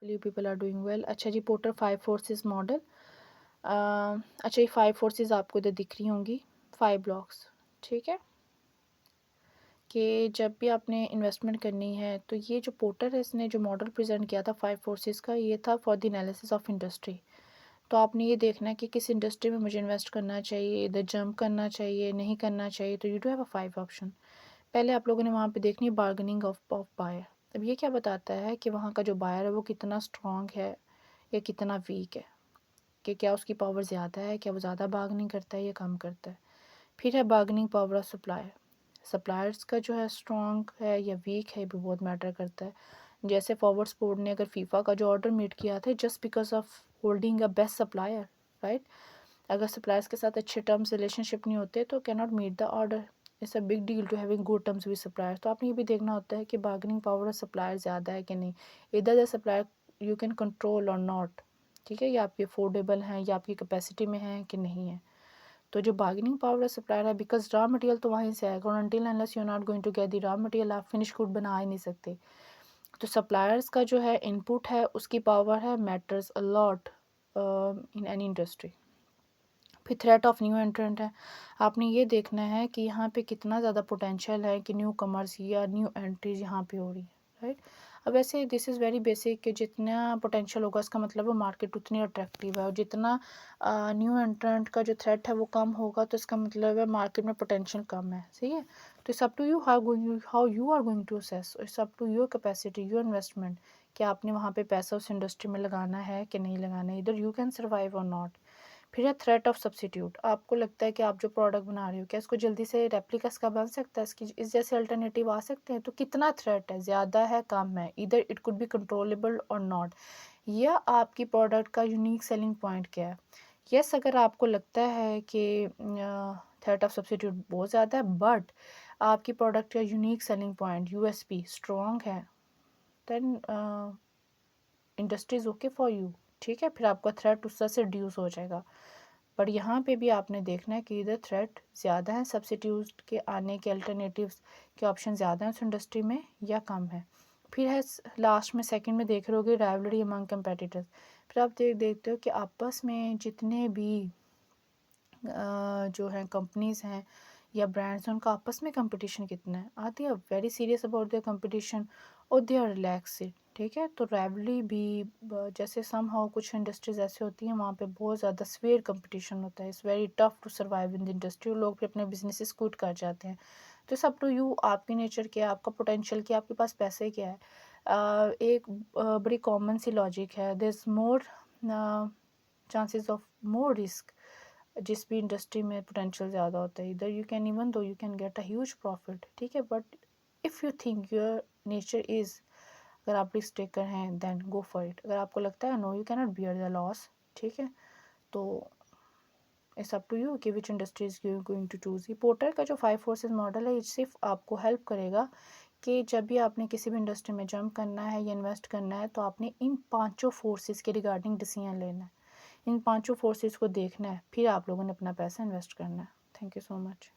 You people are doing well. अच्छा जी, porter 5 forces model. अच्छा, ये 5 फोर्सेस आपको इधर दिख रही होंगी, 5 ब्लॉक्स। ठीक है, कि जब भी आपने इन्वेस्टमेंट करनी है तो ये जो पोर्टर है इसने जो मॉडल प्रेजेंट किया था 5 फोर्सेस का, ये था for the analysis of industry. तो आपने ये देखना है कि किस इंडस्ट्री में मुझे इन्वेस्ट करना चाहिए, इधर जंप करना चाहिए, नहीं करना चाहिए। तो you do have a 5 option. पहले आप लोगों ने वहाँ पे देखनी है बार्गेनिंग ऑफ बायर। अब ये क्या बताता है कि वहाँ का जो बायर है वो कितना स्ट्रॉन्ग है या कितना वीक है, कि क्या उसकी पावर ज़्यादा है, क्या वो ज़्यादा बार्गेनिंग करता है या कम करता है। फिर है bargaining power of supplier. Suppliers का जो है स्ट्रॉन्ग है या वीक है भी बहुत मैटर करता है। जैसे फॉरवर्ड स्पोर्ट ने अगर फीफा का जो ऑर्डर मीट किया था just because of holding a best supplier, right. अगर सप्लायर्स के साथ अच्छे टर्म्स रिलेशनशिप नहीं होते तो can not meet the order. It's a big deal to having good terms with suppliers. तो आपने ये भी देखना होता है कि बार्गेनिंग पावर ऑफ सप्लायर ज़्यादा है कि नहीं, इधर the supplier you can control और नॉट। ठीक है, या आपके अफोर्डेबल हैं या आपकी कैपेसिटी में है कि नहीं है। तो जो बार्गेनिंग पावर ऑफ सप्लायर है, बिकॉज रॉ मटेरियल तो वहीं से आएगा और until unless you are not going to get the raw material आप फिनिश गुड बना ही नहीं सकते। तो सप्लायर्स का जो है इनपुट है उसकी पावर है matters a lot in any industry. फिर थ्रेट ऑफ न्यू एंट्रेंट है। आपने ये देखना है कि यहाँ पे कितना ज़्यादा पोटेंशियल है कि न्यू कमर्स या न्यू एंट्रीज यहाँ पे हो रही है, राइट। अब वैसे दिस इज़ वेरी बेसिक कि जितना पोटेंशियल होगा इसका मतलब वो मार्केट उतनी अट्रैक्टिव है, और जितना न्यू एंट्रेंट का जो थ्रेट है वो कम होगा तो इसका मतलब है मार्केट में पोटेंशियल कम है। सही है, तो it's up to you how you are going to assess, it's up to your capacity, your investment, कि आपने वहाँ पे पैसा उस इंडस्ट्री में लगाना है कि नहीं लगाना है, इधर यू कैन सर्वाइव और नॉट। फिर है थ्रेट ऑफ सब्सिट्यूट। आपको लगता है कि आप जो प्रोडक्ट बना रहे हो क्या इसको जल्दी से रेप्लिकास का बन सकता है, इसकी इस जैसे अल्टरनेटिव आ सकते हैं, तो कितना थ्रेट है, ज़्यादा है कम है, इधर इट कुड बी कंट्रोलेबल और नॉट, या आपकी प्रोडक्ट का यूनिक सेलिंग पॉइंट क्या है। यस, अगर आपको लगता है कि थ्रेट ऑफ सब्सिट्यूट बहुत ज़्यादा है बट आपकी प्रोडक्ट का unique selling point USP strong है, then industry is okay for you. ठीक है, फिर आपका थ्रेट उस तरह से रिड्यूस हो जाएगा। पर यहाँ पे भी आपने देखना है कि इधर थ्रेट ज़्यादा है, सब्सिट्यूट के आने के अल्टरनेटिव्स के ऑप्शन ज़्यादा हैं उस इंडस्ट्री में या कम है। फिर है लास्ट में सेकंड में देख रहे होगे राइवलरी अमंग कंपेटिटर्स। फिर आप देखते हो कि आपस में जितने भी जो हैं कंपनीज हैं या ब्रांड्स हैं उनका आपस में कंपटीशन कितना है, are they are very serious about their competition और दे आर रिलैक्स। ठीक है, तो राइवलरी भी जैसे सम हाउ कुछ इंडस्ट्रीज ऐसे होती हैं वहाँ पे बहुत ज़्यादा स्वेयर कंपटीशन होता है, it's very tough to survive in the industry, और लोग फिर अपने बिजनेसेस क्विट कर जाते हैं। तो सब टू यू, आपकी नेचर क्या है, आपका पोटेंशियल क्या है, आपके पास पैसे क्या है। एक बड़ी कॉमन सी लॉजिक है, there is more chances of more risk. जिस भी इंडस्ट्री में पोटेंशियल ज़्यादा होता है इधर you can even though you can get a huge profit. ठीक है, but if you think your nature is, अगर आप रिस्क टेकर हैं देन गो फॉर इट। अगर आपको लगता है no you can not bear the loss, ठीक है, तो इट्स अप टू यू कि which industries you going to choose. ये पोर्टर का जो 5 फोर्सेस मॉडल है ये सिर्फ आपको हेल्प करेगा कि जब भी आपने किसी भी इंडस्ट्री में जंप करना है या इन्वेस्ट करना है तो आपने इन पांचों फोर्सेस के रिगार्डिंग डिसीजन लेना है, इन पांचों फोर्सेस को देखना है, फिर आप लोगों ने अपना पैसा इन्वेस्ट करना है। Thank you so much.